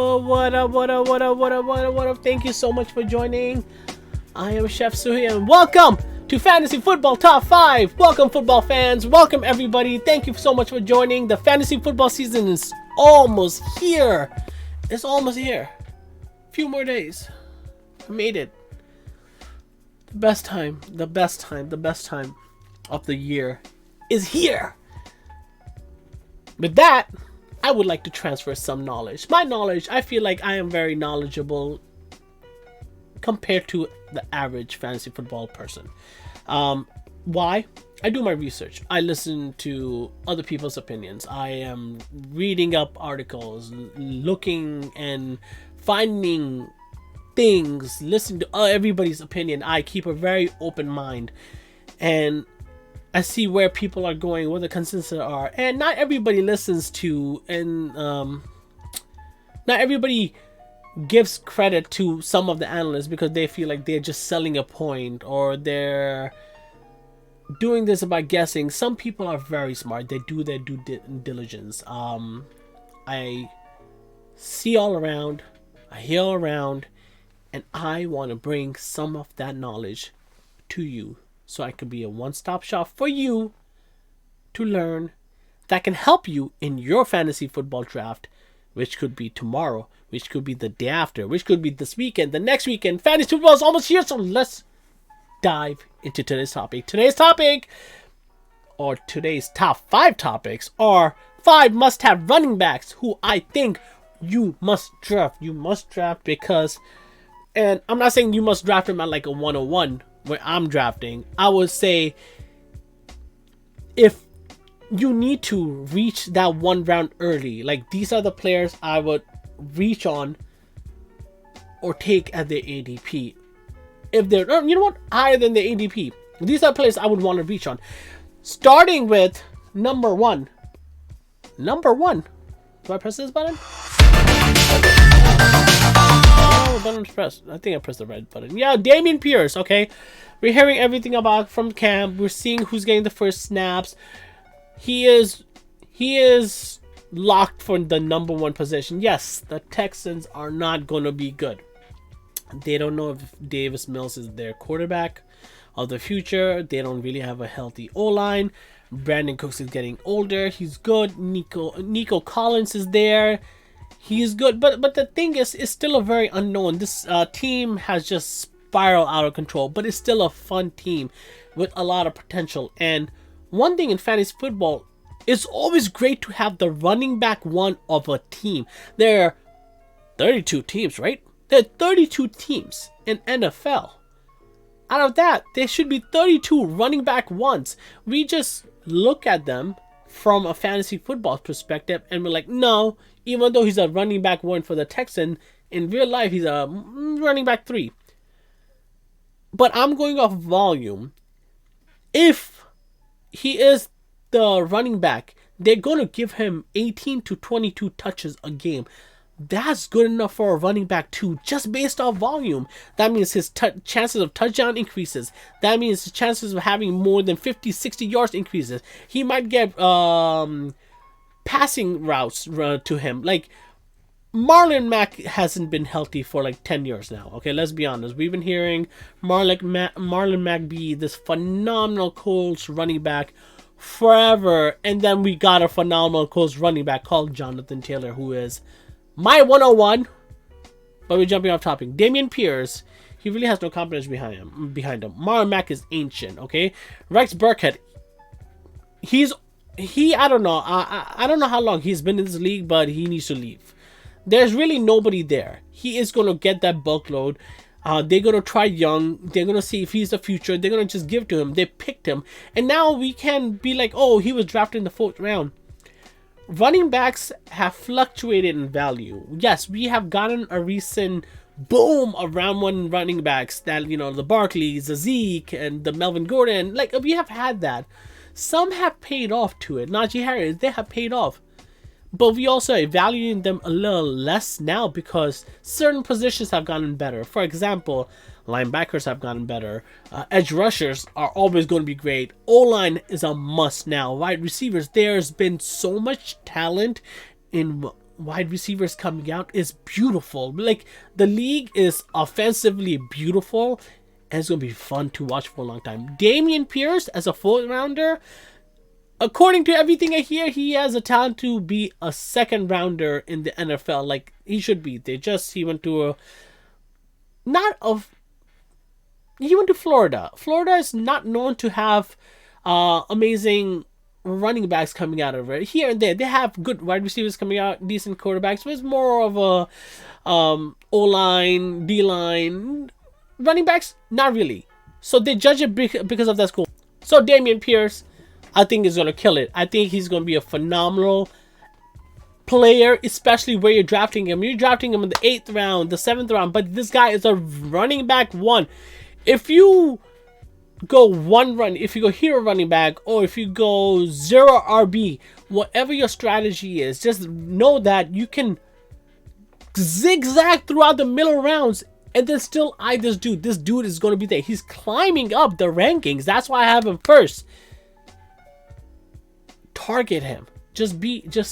What up, what up, what up, what up, what up, what up? Thank you so much for joining. I am Chef Suhe and welcome to Fantasy Football Top 5. Welcome, football fans. Welcome, everybody. Thank you so much for joining. The fantasy football season is almost here. It's almost here. A few more days. I made it. The best time of the year is here. With that, I would like to transfer some knowledge. My knowledge, I feel like I am very knowledgeable compared to the average fantasy football person. Why? I do my research. I listen to other people's opinions. I am reading up articles, looking and finding things, listening to everybody's opinion. I keep a very open mind, and I see where people are going, where the consensus are, and not everybody listens to, and not everybody gives credit to some of the analysts because they feel like they're just selling a point or they're doing this by guessing. Some people are very smart. They do their due diligence. I see all around, I hear all around, and I want to bring some of that knowledge to you, so I could be a one-stop shop for you to learn that can help you in your fantasy football draft, which could be tomorrow, which could be the day after, which could be this weekend, the next weekend. Fantasy football is almost here, so let's dive into today's topic. Today's topic, or today's top 5 topics, are 5 must-have running backs who I think you must draft. You must draft because, and I'm not saying you must draft them at like a 101, where I'm drafting. I would say if you need to reach that 1 round early, like these are the players I would reach on or take at the ADP. If they're, you know what, higher than the ADP, these are players I would want to reach on. Starting with number one. Do I press this button? Oh, button's pressed. I think I pressed the red button. Yeah, Damien Pierce. Okay, we're hearing everything about from camp. We're seeing who's getting the first snaps. He is locked for the number 1 position. Yes, the Texans are not going to be good. They don't know if Davis Mills is their quarterback of the future. They don't really have a healthy O-line. Brandon Cooks is getting older. He's good. Nico Collins is there. He's good, but the thing is, it's still a very unknown. This team has just spiraled out of control, but it's still a fun team with a lot of potential. And one thing in fantasy football, it's always great to have the running back one of a team. There are 32 teams, right? There are 32 teams in NFL. Out of that, there should be 32 running back ones. We just look at them from a fantasy football perspective and we're like, no, even though he's a running back 1 for the Texan, in real life he's a running back 3. But I'm going off volume. If he is the running back, they're going to give him 18 to 22 touches a game. That's good enough for a running back 2, just based off volume. That means his chances of touchdown increases. That means his chances of having more than 50, 60 yards increases. He might get passing routes to him. Like, Marlon Mack hasn't been healthy for like 10 years now. Okay, let's be honest. We've been hearing Marlon Mack be this phenomenal Colts running back forever. And then we got a phenomenal Colts running back called Jonathan Taylor, who is my 101, but we're jumping off topic. Damien Pierce, he really has no confidence behind him. Marlon Mack is ancient, okay? Rex Burkhead, I don't know. I don't know how long he's been in this league, but he needs to leave. There's really nobody there. He is going to get that bulk load. They're going to try Young. They're going to see if he's the future. They're going to just give to him. They picked him. And now we can be like, oh, he was drafted in the 4th round. Running backs have fluctuated in value. Yes, we have gotten a recent boom of round 1 running backs that, you know, the Barkleys, the Zeke, and the Melvin Gordon. Like, we have had that. Some have paid off to it. Najee Harris, they have paid off. But we also are valuing them a little less now because certain positions have gotten better. For example, linebackers have gotten better. Edge rushers are always going to be great. O-line is a must now. Wide receivers, there's been so much talent in wide receivers coming out is beautiful. Like, the league is offensively beautiful, and it's going to be fun to watch for a long time. Damien Pierce, as a 4th rounder, according to everything I hear, he has a talent to be a 2nd rounder in the NFL. Like, he should be. He went to Florida. Florida is not known to have amazing running backs coming out of it. Here and there, they have good wide receivers coming out, decent quarterbacks, but it's more of a O-line, D-line. Running backs, not really. So they judge it because of that school. So Damien Pierce, I think, is going to kill it. I think he's going to be a phenomenal player, especially where you're drafting him. You're drafting him in the 8th round, the 7th round, but this guy is a running back 1. If you go if you go hero running back, or if you go 0 RB, whatever your strategy is, just know that you can zigzag throughout the middle rounds and then still eye this dude. This dude is going to be there. He's climbing up the rankings. That's why I have him first. Target him. Just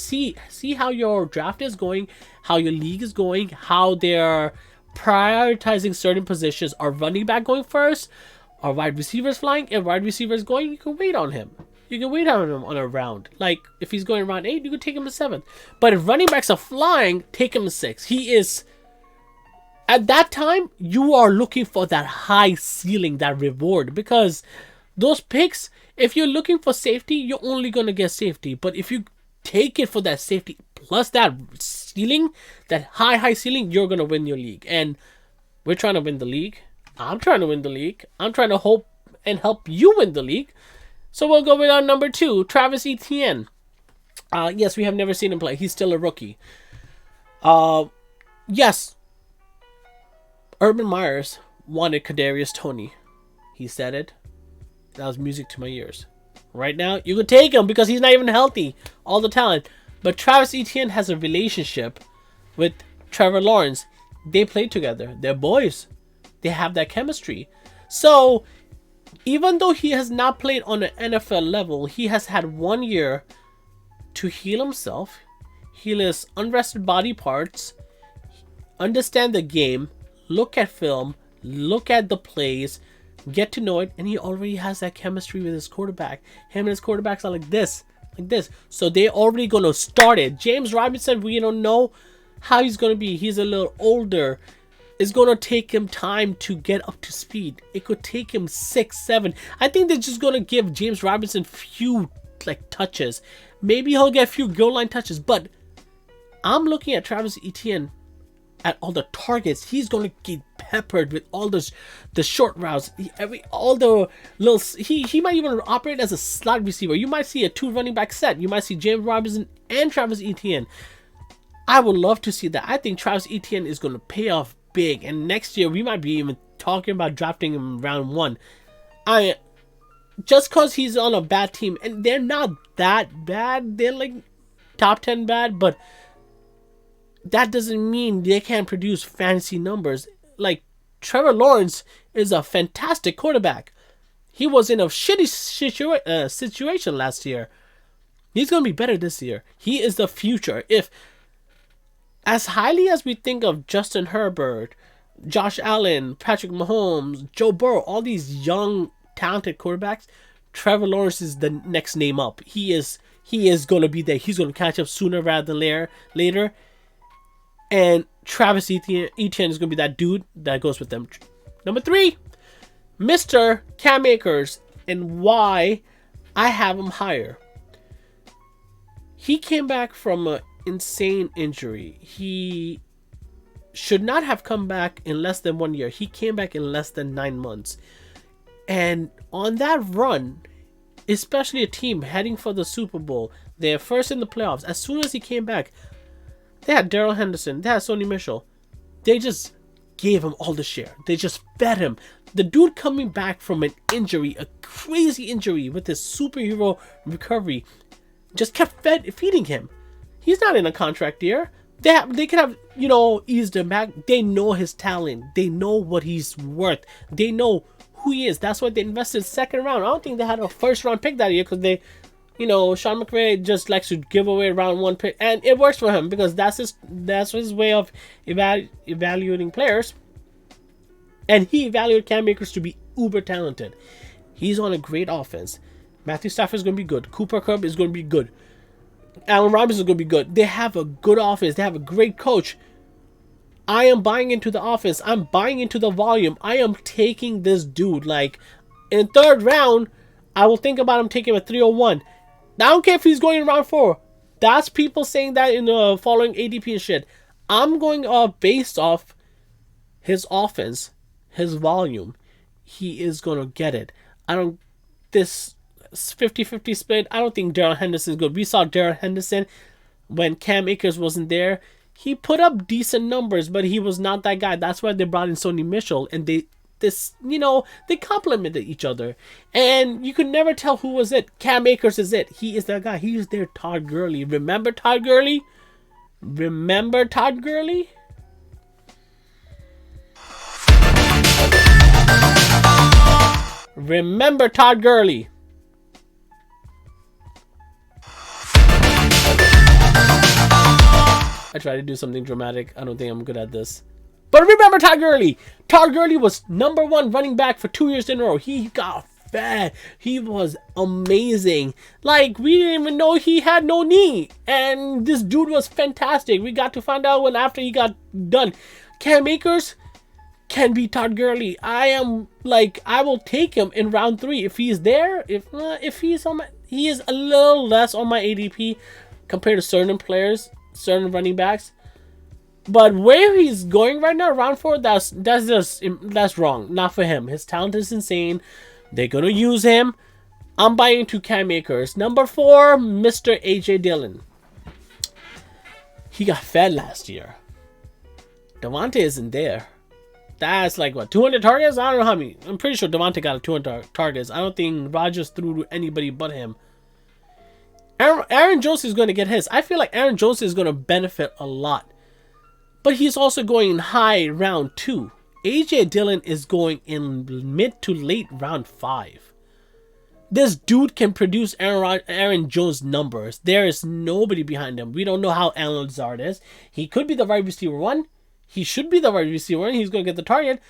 see how your draft is going, how your league is going, how they're prioritizing certain positions. Are running back going first? Are wide receivers flying? If wide receivers going, you can wait on him. You can wait on him on a round. Like, if he's going round 8, you can take him to 7th. But if running backs are flying, take him to 6. He is, at that time, you are looking for that high ceiling, that reward. Because those picks, if you're looking for safety, you're only going to get safety. But if you take it for that safety plus that ceiling, that high ceiling, you're going to win your league. And we're trying to win the league. I'm trying to win the league. I'm trying to hope and help you win the league. So we'll go with our number 2, Travis Etienne. Yes, we have never seen him play. He's still a rookie. Yes, Urban Myers wanted Kadarius Toney. He said it. That was music to my ears. Right now, you could take him because he's not even healthy. All the talent. But Travis Etienne has a relationship with Trevor Lawrence. They played together. They're boys. They have that chemistry. So, even though he has not played on an NFL level, he has had 1 year to heal himself, heal his unrested body parts, understand the game, look at film, look at the plays, get to know it, and he already has that chemistry with his quarterback. Him and his quarterbacks are like this. So they're already going to start it. James Robinson, we don't know how he's going to be. He's a little older. It's going to take him time to get up to speed. It could take him 6, 7. I think they're just going to give James Robinson few touches. Maybe he'll get a few goal line touches. But I'm looking at Travis Etienne at all the targets. He's going to get peppered with all the short routes. All the little. He might even operate as a slot receiver. You might see a 2 running back set. You might see James Robinson and Travis Etienne. I would love to see that. I think Travis Etienne is going to pay off big, and next year we might be even talking about drafting him round 1. Just because he's on a bad team, and they're not that bad, they're like top 10 bad, but that doesn't mean they can't produce fantasy numbers. Like, Trevor Lawrence is a fantastic quarterback. He was in a shitty situation last year. He's gonna be better this year. He is the future. If as highly as we think of Justin Herbert, Josh Allen, Patrick Mahomes, Joe Burrow, all these young, talented quarterbacks, Trevor Lawrence is the next name up. He is going to be there. He's going to catch up sooner rather than later. And Travis Etienne is going to be that dude that goes with them. Number 3, Mr. Cam Akers, and why I have him higher. He came back from an insane injury. He should not have come back in less than 1 year. He came back in less than 9 months. And on that run, especially a team heading for the Super Bowl, they're first in the playoffs. As soon as he came back, they had Darrell Henderson, they had Sonny Michel. They just gave him all the share. They just fed him. The dude coming back from an injury, a crazy injury with his superhero recovery, just kept feeding him. He's not in a contract year. They could have, eased him back. They know his talent. They know what he's worth. They know who he is. That's why they invested 2nd round. I don't think they had a 1st round pick that year because You know, Sean McVay just likes to give away round one pick, and it works for him because that's his way of evaluating players. And he evaluated Cam Akers to be uber talented. He's on a great offense. Matthew Stafford is going to be good. Cooper Kupp is going to be good. Allen Robinson is going to be good. They have a good offense. They have a great coach. I am buying into the offense. I'm buying into the volume. I am taking this dude. Like, in third round, I will think about him taking him at 301. I don't care if he's going in round 4. That's people saying that in the following ADP and shit. I'm going based off his offense, his volume. He is going to get it. This 50-50 split, I don't think Darrell Henderson is good. We saw Darrell Henderson when Cam Akers wasn't there. He put up decent numbers, but he was not that guy. That's why they brought in Sonny Mitchell, and they complemented each other. And you could never tell who was it. Cam Akers is it. He is that guy. He is their Todd Gurley. Remember Todd Gurley? Remember Todd Gurley? Remember Todd Gurley. I tried to do something dramatic. I don't think I'm good at this. But remember Todd Gurley. Todd Gurley was #1 running back for 2 years in a row. He got fat. He was amazing. Like, we didn't even know he had no knee. And this dude was fantastic. We got to find out when after he got done. Cam Akers can be Todd Gurley. I will take him in round 3 if he's there. If he's on my, he is a little less on my ADP compared to certain players, certain running backs. But where he's going right now, round 4, that's wrong. Not for him. His talent is insane. They're gonna use him. I'm buying into Cam Akers. Number 4, Mr. AJ Dillon. He got fed last year. Devontae isn't there. That's like what, 200 targets? I don't know how many. I'm pretty sure Devontae got 200 targets. I don't think Rodgers threw to anybody but him. Aaron Jones is going to get his. I feel like Aaron Jones is going to benefit a lot. But he's also going high round 2. AJ Dillon is going in mid to late round 5. This dude can produce Aaron Jones numbers. There is nobody behind him. We don't know how Alan Lazard is. He could be the wide receiver 1. He should be the wide receiver 1. He's going to get the target.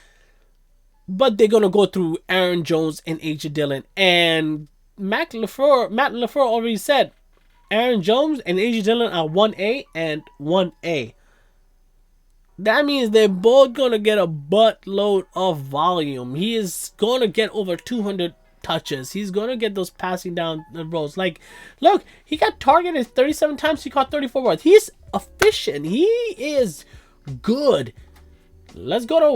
But they're going to go through Aaron Jones and AJ Dillon. And Matt LaFleur already said Aaron Jones and AJ Dillon are 1A and 1A. That means they're both going to get a buttload of volume. He is going to get over 200 touches. He's going to get those passing down the roads. Like, look, he got targeted 37 times. He caught 34 yards. He's efficient. He is good. Let's go to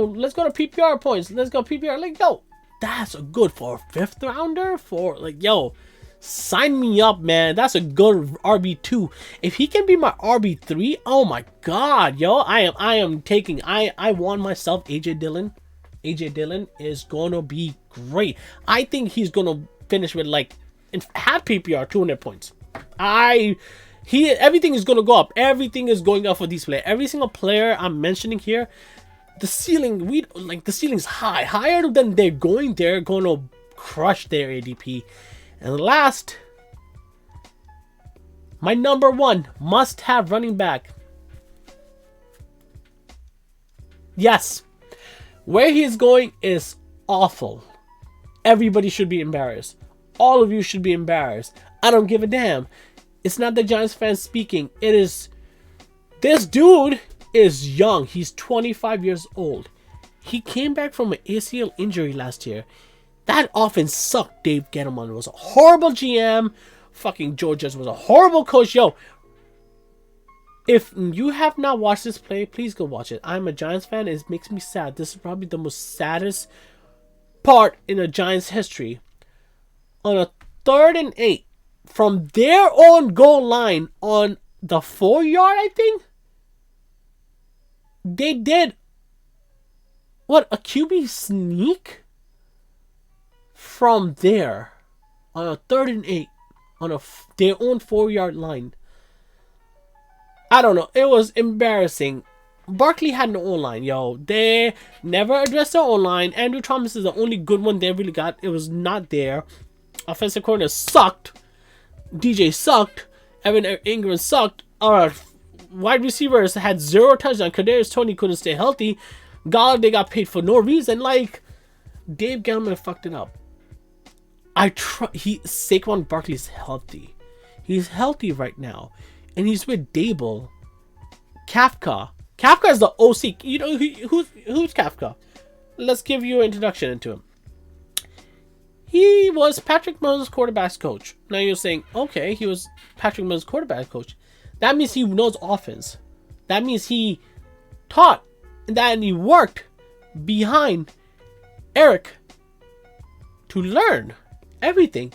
PPR points. Let's go PPR. Like, yo, that's a good for a 5th rounder. For like, yo, sign me up, man. That's a good RB2. If he can be my RB3, oh my god, yo, I want myself AJ Dillon. AJ Dillon is gonna be great. I think he's gonna finish with like half PPR 200 points. Everything is gonna go up. Everything is going up for these players. Every single player I'm mentioning here, the ceiling's higher than they're gonna crush their ADP. And last, my number 1 must-have running back. Yes, where he is going is awful. Everybody should be embarrassed. All of you should be embarrassed. I don't give a damn. It's not the Giants fans speaking. It is, this dude is young. He's 25 years old. He came back from an ACL injury last year. That offense sucked. Dave Gettleman was a horrible GM. Fucking Georges was a horrible coach. Yo, if you have not watched this play, please go watch it. I'm a Giants fan. It makes me sad. This is probably the most saddest part in a Giants history. On a 3rd and 8, from their own goal line on the 4-yard, I think, they did, what, a QB sneak? From there, on a 3rd and 8, on their own 4-yard line. I don't know. It was embarrassing. Barkley had no O-line, yo. They never addressed their O-line. Andrew Thomas is the only good one they really got. It was not there. Offensive coordinator sucked. DJ sucked. Evan Ingram sucked. Our wide receivers had 0 touchdowns. Kadarius Toney couldn't stay healthy. Galladay got paid for no reason. Like, Dave Gettleman fucked it up. Saquon Barkley's healthy. He's healthy right now. And he's with Dable. Kafka is the OC. You know who's Kafka? Let's give you an introduction into him. He was Patrick Mahomes' quarterback's coach. Now you're saying, okay, he was Patrick Mahomes' quarterback coach. That means he knows offense. That means he taught and he worked behind Eric to learn everything.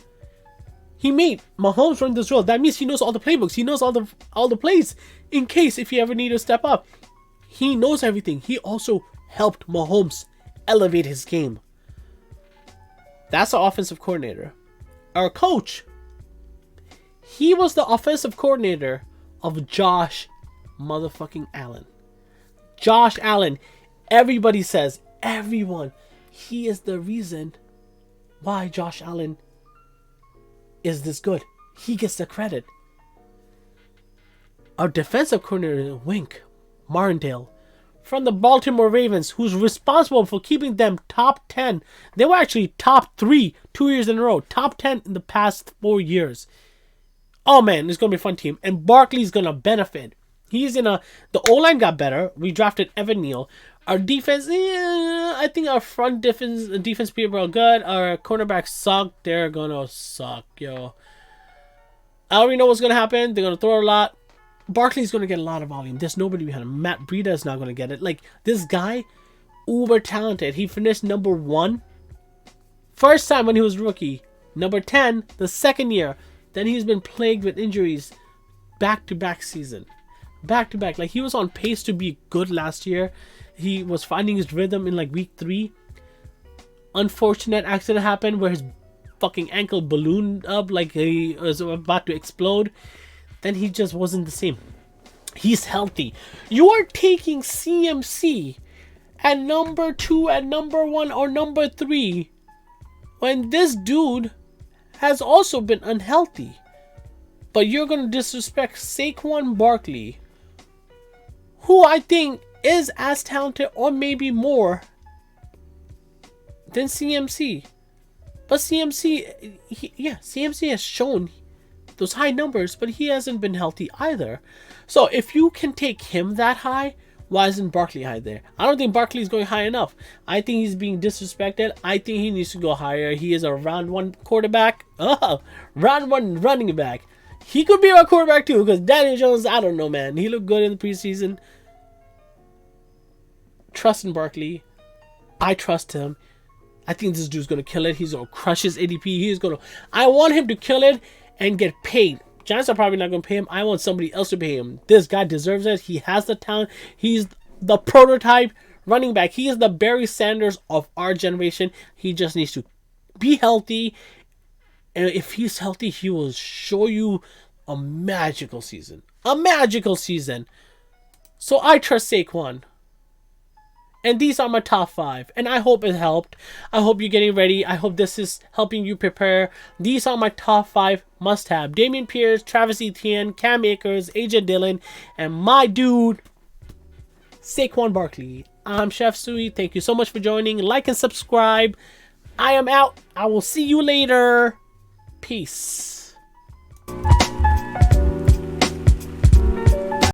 He made Mahomes run this role. That means he knows all the playbooks. He knows all the plays in case if you ever need to step up. He knows everything. He also helped Mahomes elevate his game. That's the offensive coordinator. Our coach, he was the offensive coordinator of Josh motherfucking Allen. Josh Allen. Everybody says, everyone, he is the reason why Josh Allen is this good. He gets the credit. Our defensive coordinator, Wink Martindale, from the Baltimore Ravens, who's responsible for keeping them top 10. They were actually top 3 2 years in a row. Top 10 in the past 4 years. Oh man, it's going to be a fun team. And Barkley's going to benefit. The O-line got better. We drafted Evan Neal. Our defense, I think our front defense people are good. Our cornerbacks suck. They're going to suck, yo. I already know what's going to happen. They're going to throw a lot. Barkley's going to get a lot of volume. There's nobody behind him. Matt Breida is not going to get it. Like, this guy, uber talented. He finished number 1. First time when he was rookie. Number 10, the second year. Then he's been plagued with injuries. Back-to-back season. Back-to-back. Like, he was on pace to be good last year. He was finding his rhythm in, like, week 3. Unfortunate accident happened where his fucking ankle ballooned up like he was about to explode. Then he just wasn't the same. He's healthy. You are taking CMC at number 2, at number 1, or number 3 when this dude has also been unhealthy. But you're going to disrespect Saquon Barkley, who I think is as talented or maybe more than CMC. But CMC has shown those high numbers, but he hasn't been healthy either. So if you can take him that high, why isn't Barkley high there? I don't think Barkley is going high enough. I think he's being disrespected. I think he needs to go higher. He is a round 1 quarterback. Round 1 running back. He could be our quarterback too, because Daniel Jones, I don't know, man. He looked good in the preseason. Trust in Barkley. I trust him. I think this dude's going to kill it. He's going to crush his ADP. I want him to kill it and get paid. Giants are probably not going to pay him. I want somebody else to pay him. This guy deserves it. He has the talent. He's the prototype running back. He is the Barry Sanders of our generation. He just needs to be healthy. And if he's healthy, he will show you a magical season. A magical season. So I trust Saquon. And these are my top 5. And I hope it helped. I hope you're getting ready. I hope this is helping you prepare. These are my top 5 must-have. Damien Pierce, Travis Etienne, Cam Akers, AJ Dillon, and my dude, Saquon Barkley. I'm Chef Suhe. Thank you so much for joining. Like and subscribe. I am out. I will see you later. Peace.